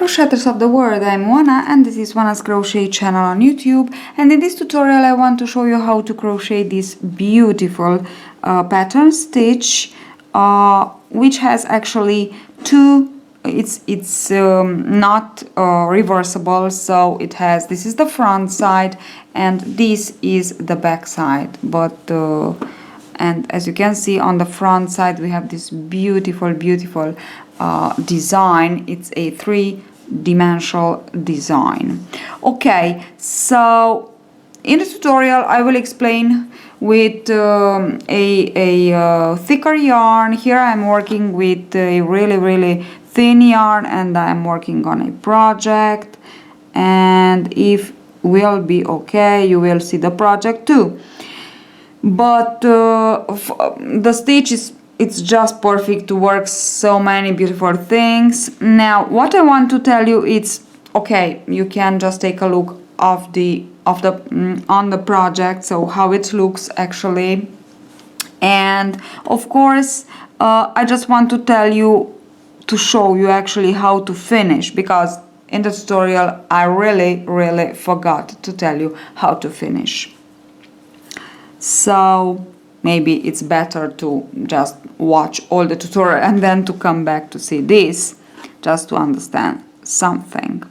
Crocheters of the world, I'm Wana and this is Wana's Crochet channel on YouTube, and in this tutorial I want to show you how to crochet this beautiful pattern stitch which has actually two. It's not reversible, so it has, this is the front side and this is the back side, but and as you can see on the front side we have this beautiful design. It's a three-dimensional design. Okay, so in the tutorial I will explain with a thicker yarn. Here I'm working with a really thin yarn and I'm working on a project, and if will be okay you will see the project too, but the stitch is, it's just perfect to work so many beautiful things. Now what I want to tell you is, okay, you can just take a look of the on the project, so how it looks actually, and of course I just want to tell you, to show you actually how to finish, because in the tutorial I really forgot to tell you how to finish. So maybe it's better to just watch all the tutorial and then to come back to see this, just to understand something.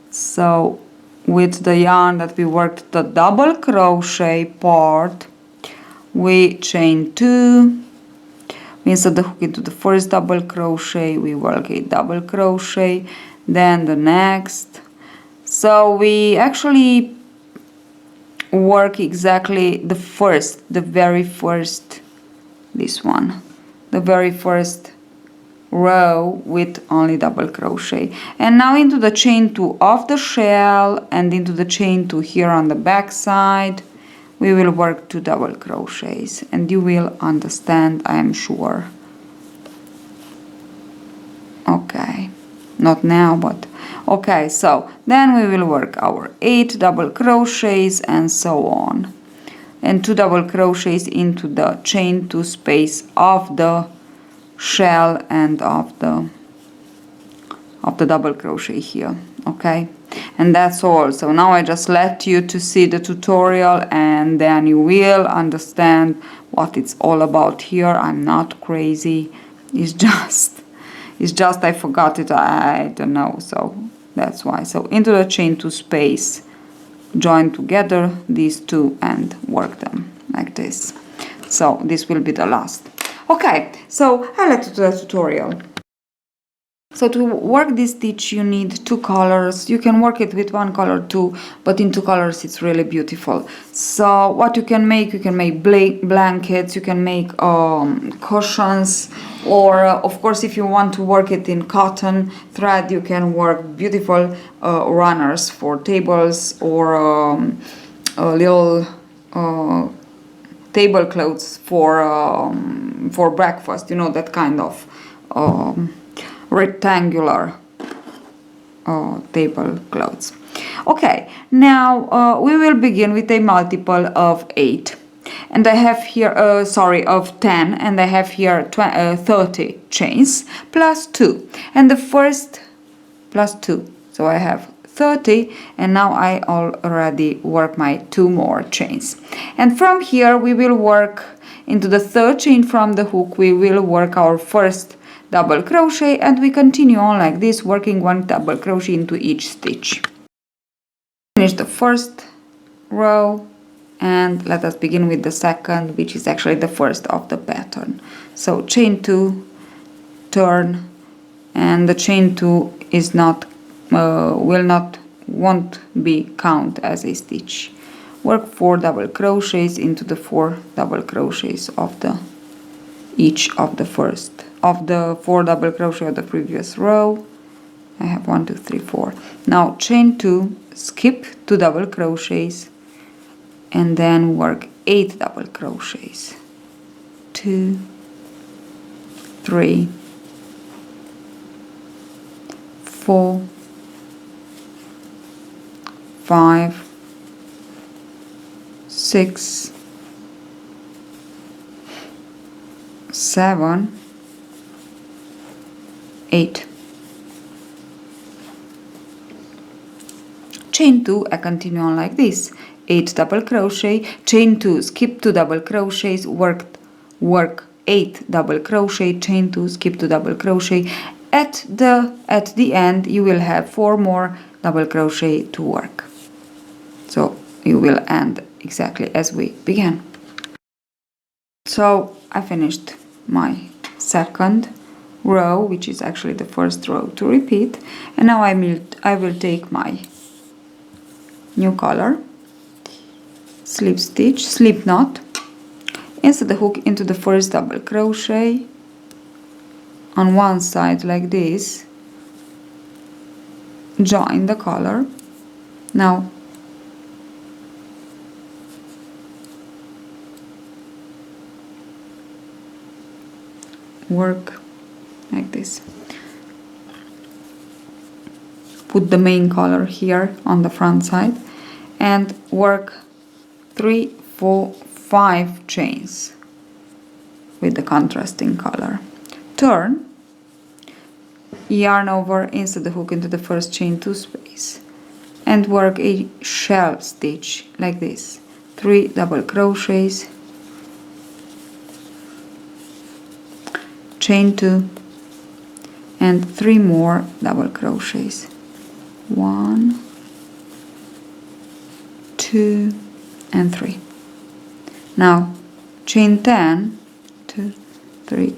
So with the yarn that we worked the double crochet part, we chain 2, we insert the hook into the first double crochet, we work a double crochet, then the next. So we actually work exactly the very first, this one, the very first row with only double crochet, and now into the chain 2 of the shell and into the chain 2 here on the back side we will work 2 double crochets, and you will understand, I am sure. Okay, not now, but okay, so then we will work our 8 double crochets and so on, and 2 double crochets into the chain 2 space of the shell and of the double crochet here. Okay, and that's all. So now I just let you to see the tutorial and then you will understand what it's all about here. I'm not crazy, it's just I forgot it, I don't know, so that's why. So into the chain 2 space, join together these two and work them like this. So this will be the last. Okay, so I let you do the tutorial. So to work this stitch you need 2 colors. You can work it with 1 color too, but in 2 colors it's really beautiful. So what you can make blankets, you can make cushions, or of course if you want to work it in cotton thread you can work beautiful runners for tables, or little tablecloths for breakfast, you know, that kind of rectangular tablecloths. Okay, now we will begin with a multiple of 8, and I have here of 10, and I have here 30 chains plus 2, and the first plus 2, so I have 30, and now I already work my 2 more chains, and from here we will work into the 3rd chain from the hook. We will work our first double crochet, and we continue on like this, working 1 double crochet into each stitch. Finish the first row, and let us begin with the second, which is actually the first of the pattern. So chain 2, turn, and the chain 2 is not won't be count as a stitch. Work 4 double crochets into the 4 double crochets of the each of the first of the 4 double crochet of the previous row. I have 1 2 3 4. Now chain 2, skip 2 double crochets, and then work 8 double crochets. 2 3 4 5 6 7 8. chain 2 and continue on like this. 8 double crochet, chain 2, skip 2 double crochets, work 8 double crochet, chain 2, skip 2 double crochet. At the end you will have 4 more double crochet to work. So you will end exactly as we began. So I finished my second row, which is actually the first row to repeat, and now I will take my new color, slip stitch, slip knot, insert the hook into the first double crochet on one side like this, join the color. Now work like this. Put the main color here on the front side and work 3, 4, 5 chains with the contrasting color. Turn, yarn over, insert the hook into the first chain 2 space and work a shell stitch like this. 3 double crochets, chain 2 and 3 more double crochets. 1, 2 and 3. Now chain 10, 2, 3,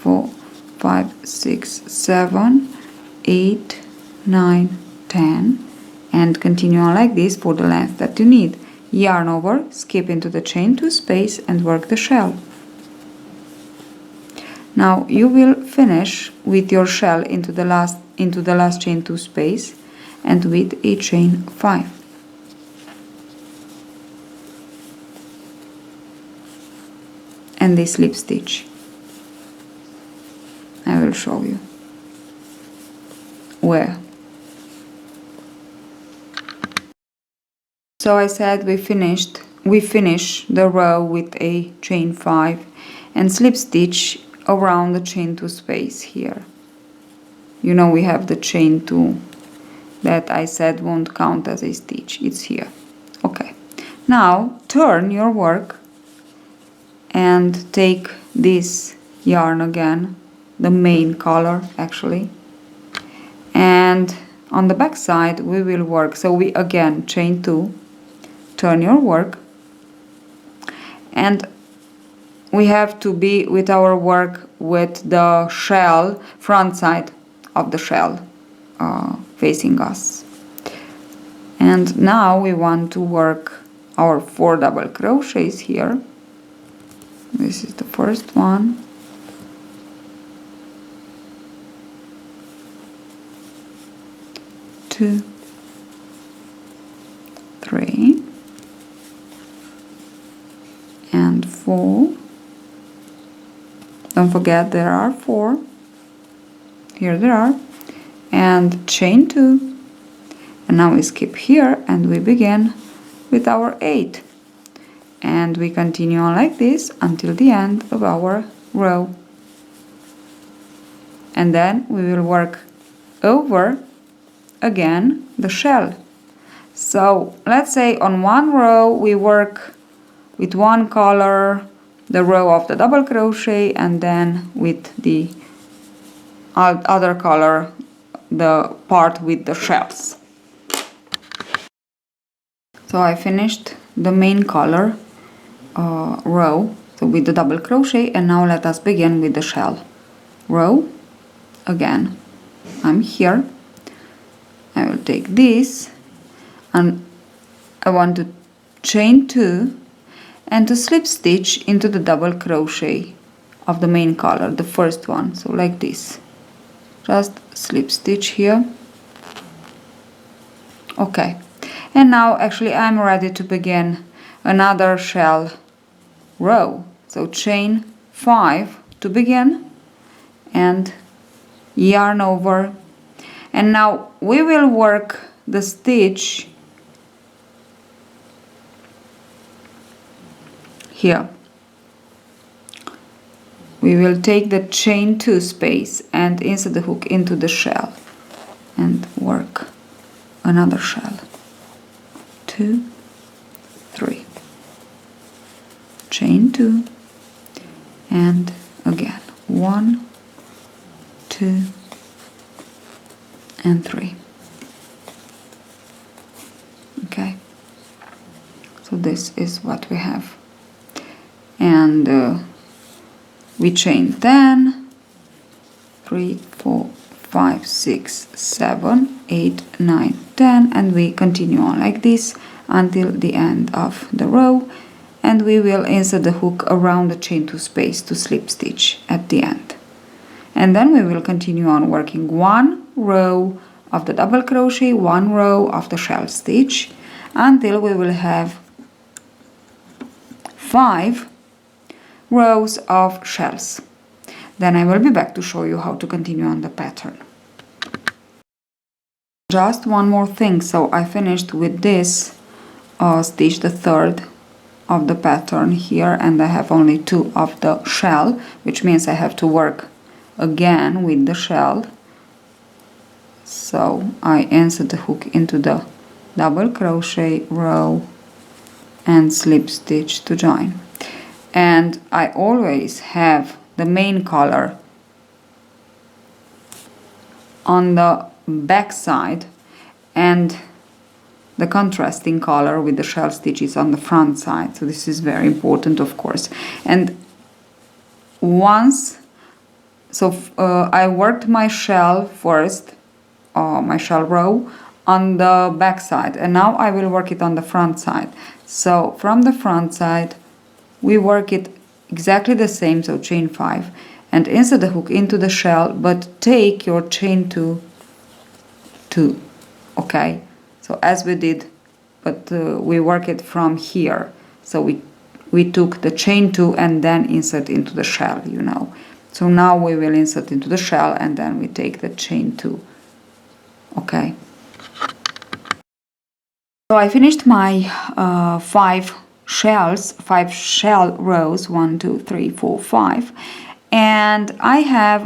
4, 5, 6, 7, 8, 9, 10 and continue on like this for the length that you need. Yarn over, skip into the chain 2 space and work the shell. Now you will finish with your shell into the last chain 2 space and with a chain 5. And this slip stitch. I will show you where. So I said we finish the row with a chain 5 and slip stitch around the chain 2 space here. You know we have the chain 2 that I said won't count as a stitch. It's here. Okay. Now turn your work and take this yarn again, the main color actually, and on the back side we will work. So we again chain 2, turn your work, and we have to be with our work with the shell, front side of the shell facing us. And now we want to work our 4 double crochets here. This is the first one. Two, 3 and 4. Don't forget there are 4. Here there are. And chain 2. And now we skip here and we begin with our 8. And we continue on like this until the end of our row. And then we will work over again the shell. So let's say on one row we work with one color the row of the double crochet, and then with the other color the part with the shells. So I finished the main color row, so with the double crochet, and now let us begin with the shell row. Again, I'm here. I will take this and I want to chain 2 and to slip stitch into the double crochet of the main color, the first one, so like this. Just slip stitch here. Okay, and now actually I'm ready to begin another shell row. So chain 5 to begin and yarn over, and now we will work the stitch here. We will take the chain 2 space and insert the hook into the shell and work another shell. 2, 3, chain 2, and again 1, 2, and 3. Okay, so this is what we have, and we chain 10, 3, 4, 5, 6, 7, 8, 9, 10, and we continue on like this until the end of the row, and we will insert the hook around the chain 2 space to slip stitch at the end. And then we will continue on working 1 row of the double crochet, 1 row of the shell stitch, until we will have 5 rows of shells. Then I will be back to show you how to continue on the pattern. Just one more thing, so I finished with this stitch, the third of the pattern here, and I have only 2 of the shell, which means I have to work again with the shell. So I insert the hook into the double crochet row and slip stitch to join. And I always have the main color on the back side and the contrasting color with the shell stitches on the front side. So this is very important, of course. And once, I worked my shell first, my shell row on the back side, and now I will work it on the front side. So from the front side we work it exactly the same, so chain 5 and insert the hook into the shell, but take your chain 2, okay, so as we did, but we work it from here. So we took the chain 2 and then insert into the shell, you know. So now we will insert into the shell and then we take the chain 2. Okay. So I finished my 5 shell rows, 1, 2, 3, 4, 5, and I have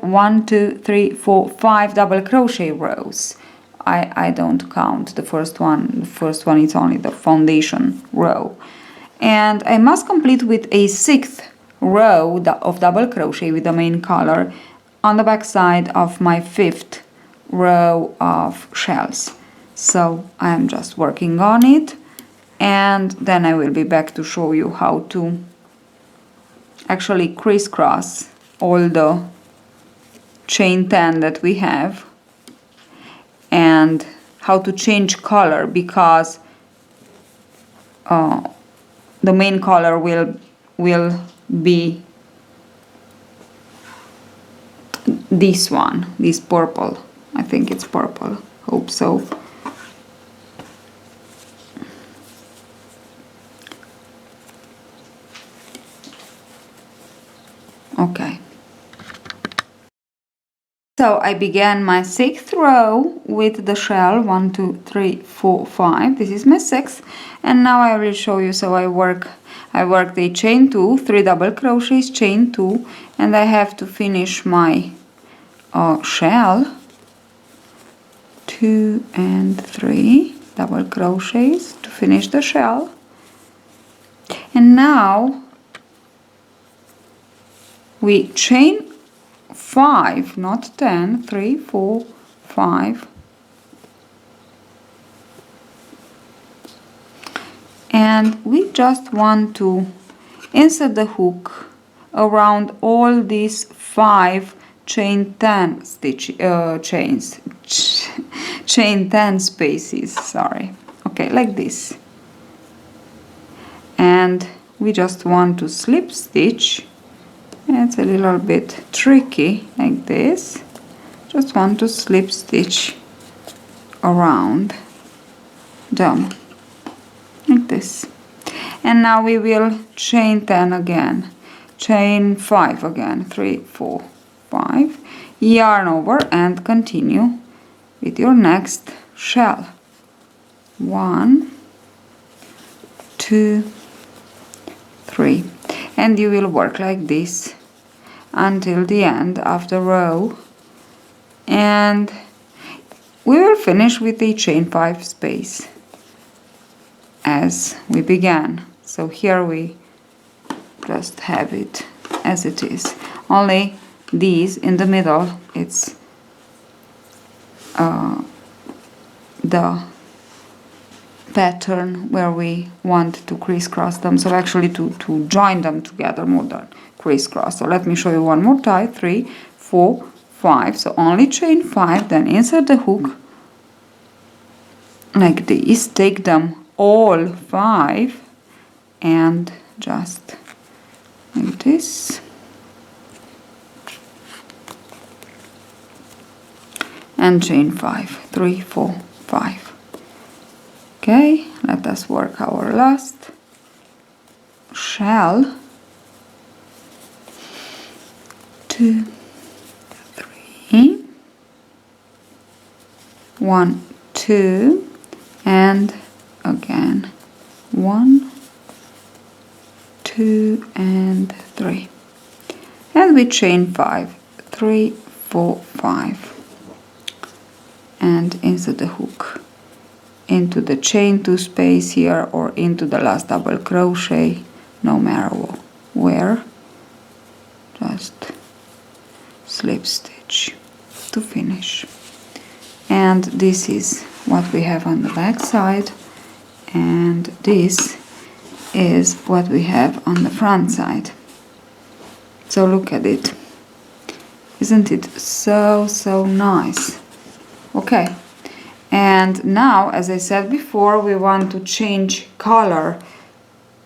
1, 2, 3, 4, 5 double crochet rows. I don't count the first one. The first one is only the foundation row, and I must complete with a 6th row of double crochet with the main color on the back side of my 5th row of shells. So I am just working on it, and then I will be back to show you how to actually crisscross all the chain 10 that we have, and how to change color, because the main color will be this one, this purple. I think it's purple, hope so. Okay. So I began my 6th row with the shell, 1, 2, 3, 4, 5. This is my 6th, and now I will show you. So I work the chain 2, 3 double crochets, chain 2, and I have to finish my shell, 2 and 3 double crochets to finish the shell. And now we chain 5, not 10, 3, 4, 5, and we just want to insert the hook around all these 5 chain 10 chain 10 spaces, sorry. Okay, like this, and we just want to slip stitch. It's a little bit tricky, like this. Just want to slip stitch around them, like this. And now we will chain 10 again, chain 5 again, 3, 4, 5, yarn over and continue with your next shell. 1, 2, 3, and you will work like this until the end of the row, and we will finish with a chain 5 space. as we began. So here we just have it as it is. Only these in the middle, it's the pattern where we want to crisscross them, so actually to join them together more than crisscross. So let me show you one more time. 3, 4, 5. So only chain 5, then insert the hook like this, take them all 5 and just like this, and chain 5. 3, 4, 5. Okay, let us work our last shell. 2, 3, 1, 2, and again 1, 2, and 3, and we chain 5. 3, 4, 5, and insert the hook into the chain 2 space here or into the last double crochet, no matter where. Just slip stitch to finish. And this is what we have on the back side, and this is what we have on the front side. So look at it. Isn't it so nice? Okay. And now, as I said before, we want to change color,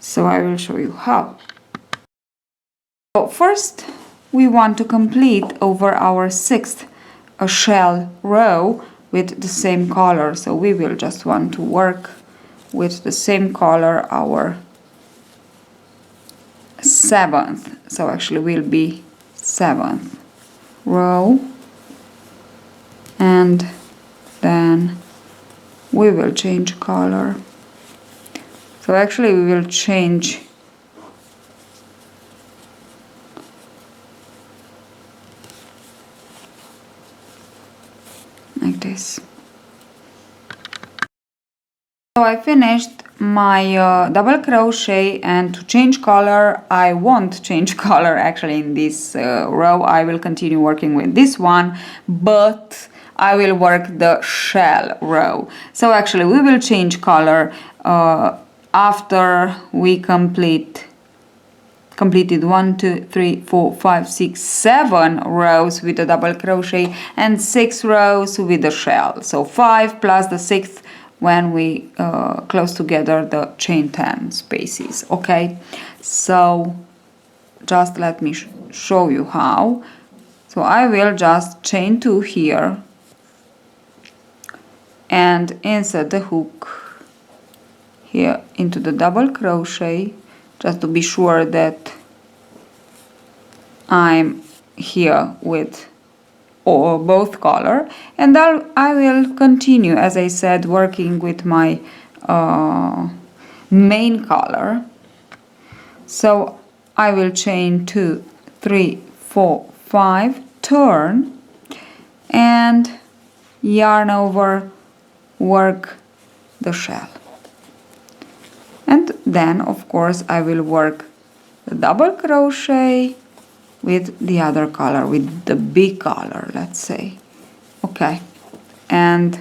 so I will show you how. So first we want to complete over our 6th shell row with the same color, so we will just want to work with the same color our 7th, so actually will be 7th row, and then we will change color. So actually we will change like this. So I finished my double crochet, and to change color, I won't change color actually in this row. I will continue working with this one, but I will work the shell row. So actually we will change color after we completed 1, 2, 3, 4, 5, 6, 7 rows with a double crochet and 6 rows with the shell. So 5 plus the 6th when we close together the chain 10 spaces. Okay, so just let me show you how. So I will just chain 2 here and insert the hook here into the double crochet, just to be sure that I'm here with both color, and I will continue, as I said, working with my main color. So I will chain 2, 3, 4, 5, turn, and yarn over, work the shell, and then of course I will work the double crochet with the other color, with the big color, let's say. Okay, and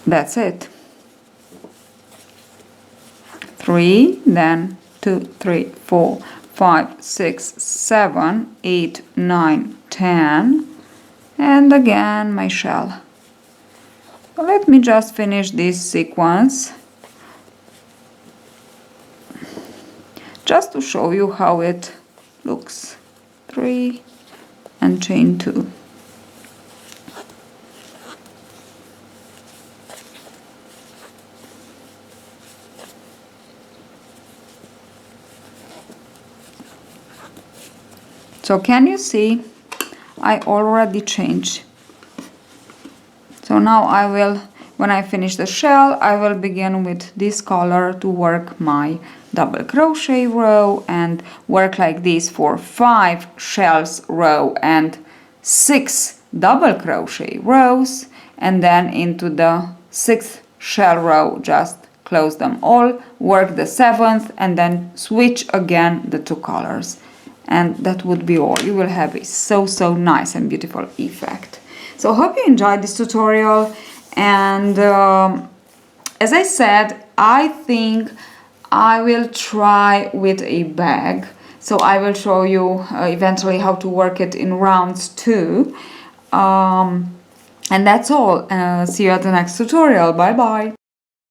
that's it. 3, then 2, 3, 4, 5, 6, 7, 8, 9, 10, and again my shell. So let me just finish this sequence just to show you how it looks. 3 and chain 2. So can you see I already changed? So now I will, when I finish the shell, I will begin with this color to work my double crochet row and work like this for 5 shells row and 6 double crochet rows, and then into the 6th shell row, just close them all, work the 7th, and then switch again the 2 colors. And that would be all. You will have a so nice and beautiful effect. So hope you enjoyed this tutorial, and as I said, I think I will try with a bag. So I will show you eventually how to work it in rounds too. And that's all. See you at the next tutorial. Bye bye.